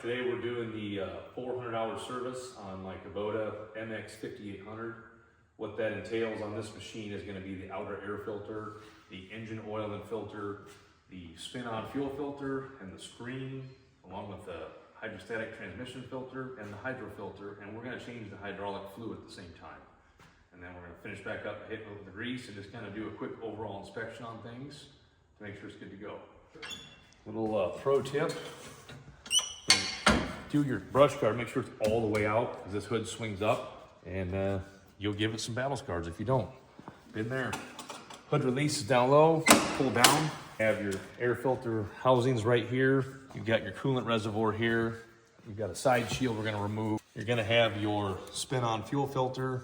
Today we're doing the 400-hour service on my Kubota MX5800. What that entails on this machine is going to be the outer air filter, the engine oil and filter, the spin-on fuel filter, and the screen, along with the hydrostatic transmission filter and the hydro filter, and we're going to change the hydraulic fluid at the same time. And then we're going to finish back up, hit it with the grease, and just kind of do a quick overall inspection on things to make sure it's good to go. Little pro tip. Do your brush guard, make sure it's all the way out, because this hood swings up, and you'll give it some battle scars if you don't. Been there. Hood release is down low, pull down. Have your air filter housings right here. You've got your coolant reservoir here. You've got a side shield we're gonna remove. You're gonna have your spin-on fuel filter,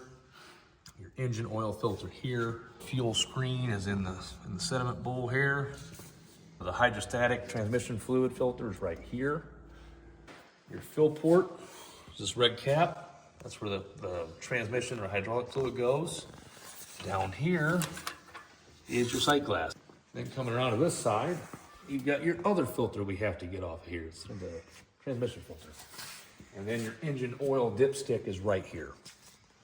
your engine oil filter here. Fuel screen is in the sediment bowl here. The hydrostatic transmission fluid filter is right here. Your fill port is this red cap. That's where the transmission or hydraulic fluid goes. Down here is your sight glass. Then coming around to this side, you've got your other filter we have to get off of here. It's the transmission filter. And then your engine oil dipstick is right here.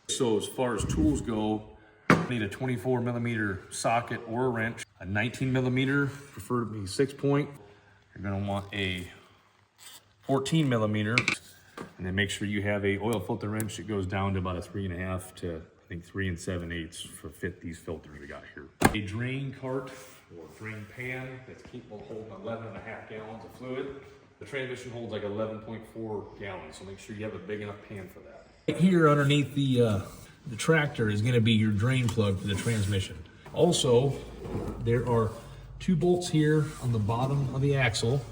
So as far as tools go, you need a 24mm socket or a wrench, a 19mm, preferably 6-point. You're gonna want a 14mm, and then make sure you have a oil filter wrench that goes down to about a 3.5 to I think 3 7/8 for fit these filters we got here. A drain cart or drain pan that's capable of holding 11.5 gallons of fluid. The transmission holds like 11.4 gallons, so make sure you have a big enough pan for that. Right here underneath the tractor is going to be your drain plug for the transmission. Also, there are 2 bolts here on the bottom of the axle,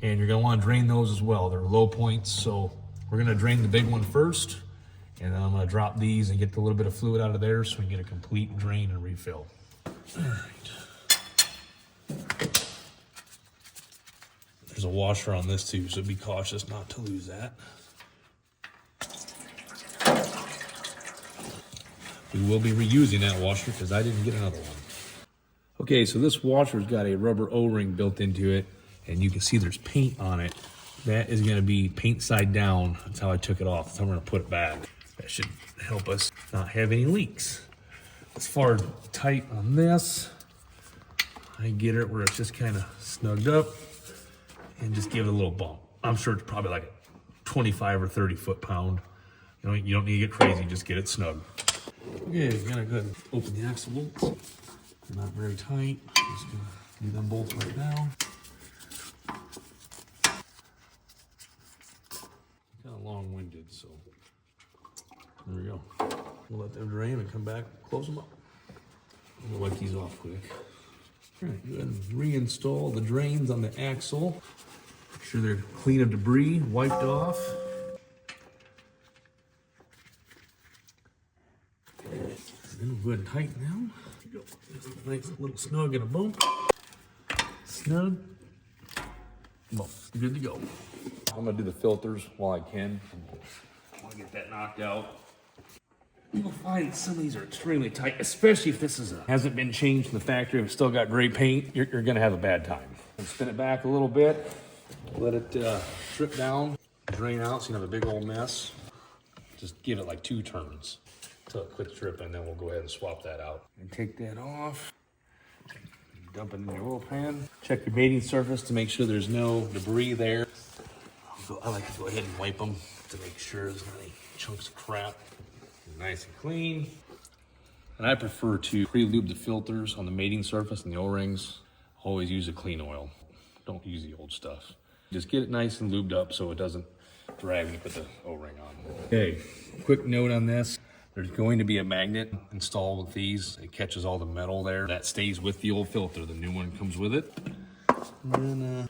and you're going to want to drain those as well. They're low points, so we're going to drain the big one first, and then I'm going to drop these and get a little bit of fluid out of there so we can get a complete drain and refill. All right. There's a washer on this too, so be cautious not to lose that. We will be reusing that washer because I didn't get another one. Okay, so this washer's got a rubber O-ring built into it, and you can see there's paint on it. That is going to be paint side down. That's how I took it off. So I'm going to put it back. That should help us not have any leaks. As far as tight on this, I get it where it's just kind of snugged up, and just give it a little bump. I'm sure it's probably like a 25 or 30 foot-pound. You don't need to get crazy, just get it snug. Okay, we're gonna go ahead and open the axle bolts. They're not very tight. Just gonna do them bolts right now. Kind of long-winded, so there we go. We'll let them drain and come back, close them up. We'll wipe these off quick. All right, go ahead and reinstall the drains on the axle. Make sure they're clean of debris, wiped off. Then we'll go ahead and tighten them. Just a nice little snug and a bump. Snug. Boom. Good to go. I'm gonna do the filters while I can. I want to get that knocked out. You'll find some of these are extremely tight, especially if this hasn't been changed in the factory and still got gray paint. You're gonna have a bad time. And spin it back a little bit. Let it strip down, drain out so you have a big old mess. Just give it like 2 turns until it quits dripping, then we'll go ahead and swap that out. And take that off. Dump it in your oil pan. Check your mating surface to make sure there's no debris there. I like to go ahead and wipe them to make sure there's not any chunks of crap. Nice and clean. And I prefer to pre-lube the filters on the mating surface and the O-rings. Always use a clean oil. Don't use the old stuff. Just get it nice and lubed up so it doesn't drag when you put the O-ring on. Okay, quick note on this. There's going to be a magnet installed with these. It catches all the metal there. That stays with the old filter. The new one comes with it. And then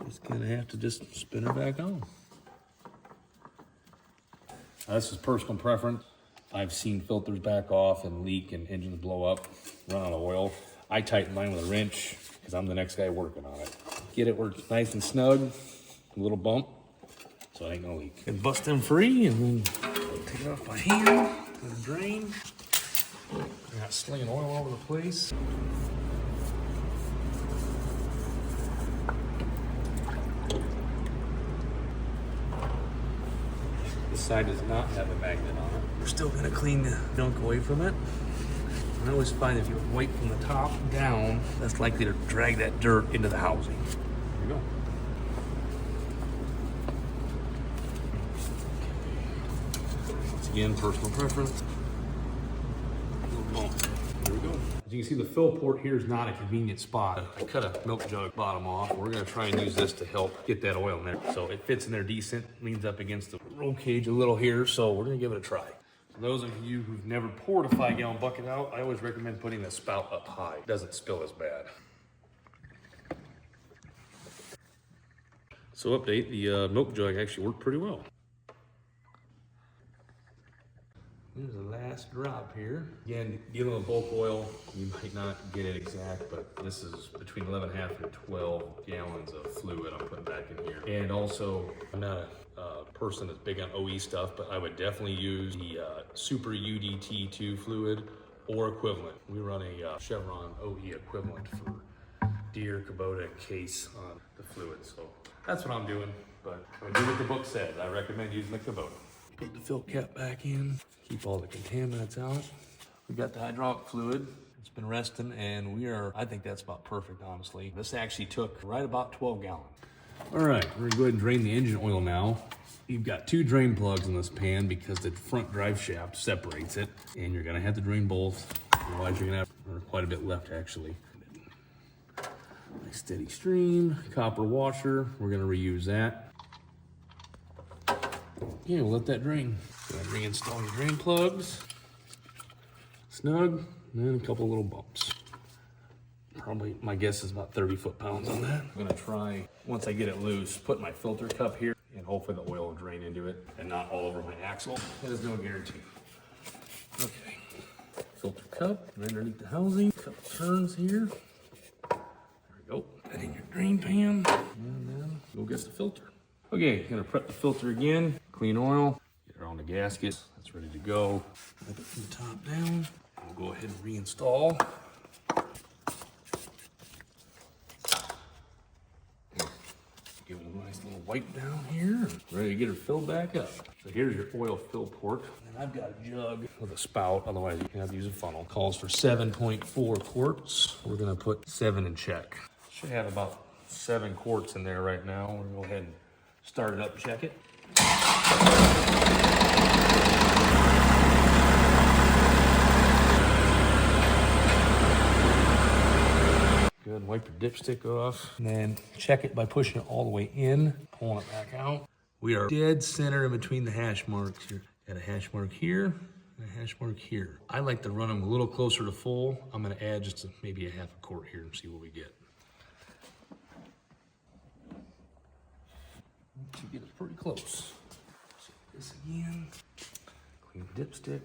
just gonna have to just spin it back on. This is personal preference. I've seen filters back off and leak and engines blow up, run out of oil. I tighten mine with a wrench because I'm the next guy working on it. Get it where it's nice and snug, a little bump, so it ain't gonna leak. And bust them free and then take it off by hand, let it drain. I got slinging oil all over the place. side does not have a magnet on it. We're still gonna clean the junk away from it. I always find if you wipe from the top down, that's likely to drag that dirt into the housing. There you go. Once again, personal preference. There we go. As you can see, the fill port here is not a convenient spot. I cut a milk jug bottom off. We're gonna try and use this to help get that oil in there. So it fits in there decent, leans up against the roll cage a little here, so we're gonna give it a try. For those of you who've never poured a 5-gallon bucket out, I always recommend putting the spout up high. It doesn't spill as bad. So update, the milk jug actually worked pretty well. There's the last drop here. Again, dealing with bulk oil, you might not get it exact, but this is between 11.5 and 12 gallons of fluid I'm putting back in here. And also, I'm not a person that's big on OE stuff, but I would definitely use the Super UDT2 fluid or equivalent. We run a Chevron OE equivalent for Deere, Kubota, Case on the fluid. So that's what I'm doing, but I'm gonna do what the book says. I recommend using the Kubota. Put the fill cap back in, keep all the contaminants out. We got the hydraulic fluid. It's been resting and I think that's about perfect, honestly. This actually took right about 12 gallons. All right, we're gonna go ahead and drain the engine oil now. You've got 2 drain plugs in this pan because the front drive shaft separates it, and you're gonna have to drain both. Otherwise you're gonna have quite a bit left actually. Nice steady stream, copper washer. We're gonna reuse that. Yeah, we'll let that drain. Go ahead and reinstall your drain plugs. Snug, and then a couple little bumps. Probably, my guess is about 30 foot-pounds on that. I'm gonna try, once I get it loose, put my filter cup here, and hopefully the oil will drain into it and not all over my axle. That is no guarantee. Okay, filter cup, right underneath the housing. Couple turns here. There we go. That in your drain pan, and then go get the filter. Okay, gonna prep the filter again, clean oil, get it on the gasket, that's ready to go. Wipe it from the top down. We'll go ahead and reinstall. Give it a nice little wipe down here. Ready to get her filled back up. So here's your oil fill port. And I've got a jug with a spout, otherwise you can have to use a funnel. Calls for 7.4 quarts. We're gonna put 7 in check. Should have about 7 quarts in there right now. We're gonna go ahead and start it up and check it. Good, wipe your dipstick off. And then check it by pushing it all the way in, pulling it back out. We are dead center in between the hash marks here. Got a hash mark here, and a hash mark here. I like to run them a little closer to full. I'm gonna add just maybe a half a quart here and see what we get. Should get it pretty close. Check this again. Clean the dipstick.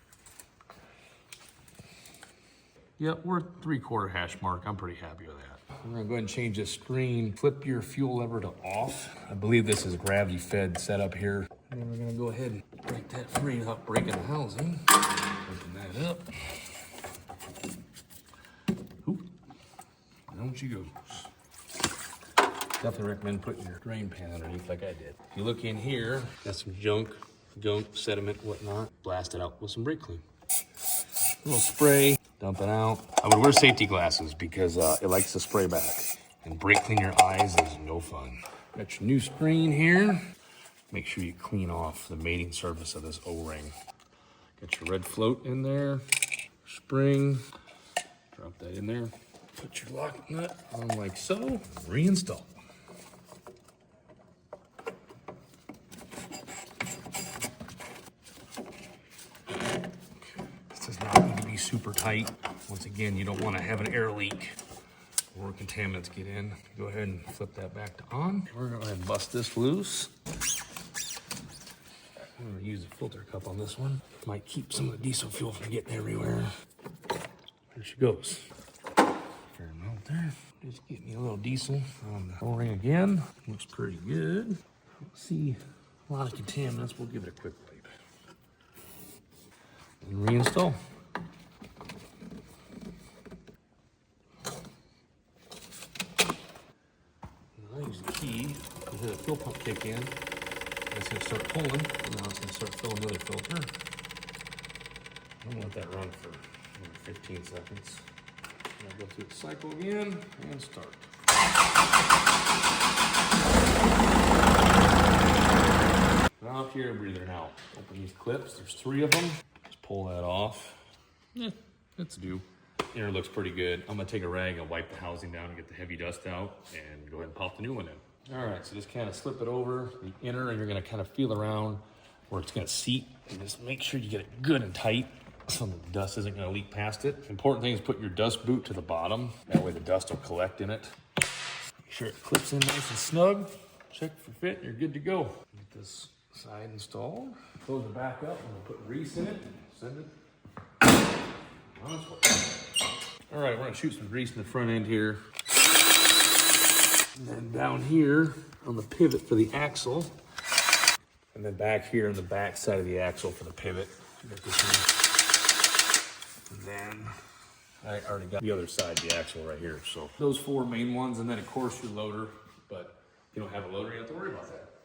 Yep, we're at 3/4 hash mark. I'm pretty happy with that. We're gonna go ahead and change this screen. Flip your fuel lever to off. I believe this is gravity fed setup here. And then we're gonna go ahead and break that free without breaking the housing. Open that up. Oop. Down she goes. Definitely recommend putting your drain pan underneath like I did. If you look in here, got some junk, sediment, whatnot. Blast it out with some brake clean. A little spray, dump it out. I would wear safety glasses because it likes to spray back. And brake clean your eyes is no fun. Got your new screen here. Make sure you clean off the mating surface of this O-ring. Got your red float in there, spring. Drop that in there. Put your lock nut on like so. Reinstall. Super tight. Once again, you don't want to have an air leak or contaminants get in. Go ahead and flip that back to on. We're going to go ahead and bust this loose. I'm going to use a filter cup on this one. Might keep some of the diesel fuel from getting everywhere. There she goes. Fair amount there. Just get me a little diesel on the O-ring again. Looks pretty good. See a lot of contaminants. We'll give it a quick wipe. And reinstall. Use the key to hit a fuel pump kick in, and it's gonna start pulling. Now it's gonna start filling the other filter. I'm gonna let that run for 15 seconds. I'll go through the cycle again and start. Now up here, breather now. Open these clips, there's 3 of them. Just pull that off. That's due. Inner looks pretty good. I'm gonna take a rag and wipe the housing down and get the heavy dust out and go ahead and pop the new one in. All right, so just kind of slip it over the inner and you're gonna kind of feel around where it's gonna seat and just make sure you get it good and tight so the dust isn't gonna leak past it. Important thing is put your dust boot to the bottom. That way the dust will collect in it. Make sure it clips in nice and snug. Check for fit and you're good to go. Get this side installed. Close the back up. I'm gonna put grease in it. Send it. All right, we're gonna shoot some grease in the front end here. And then down here on the pivot for the axle. And then back here on the back side of the axle for the pivot. Get this in. And then I already got the other side of the axle right here. So those 4 main ones, and then of course your loader, but if you don't have a loader, you don't have to worry about that.